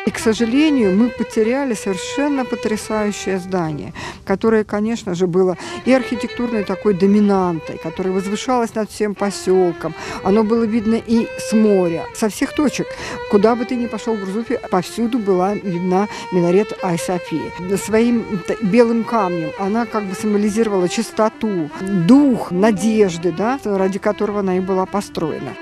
И, к сожалению, мы потеряли совершенно потрясающее здание, которое, конечно же, было и архитектурной такой доминантой, которое возвышалось над всем поселком. Оно было видно и с моря, со всех точек. Куда бы ты ни пошел в Урзуфе, повсюду была видна минарет Ай-Софии. Своим белым камнем она как бы символизировала чистоту, дух надежды, да, ради которого она и была построена.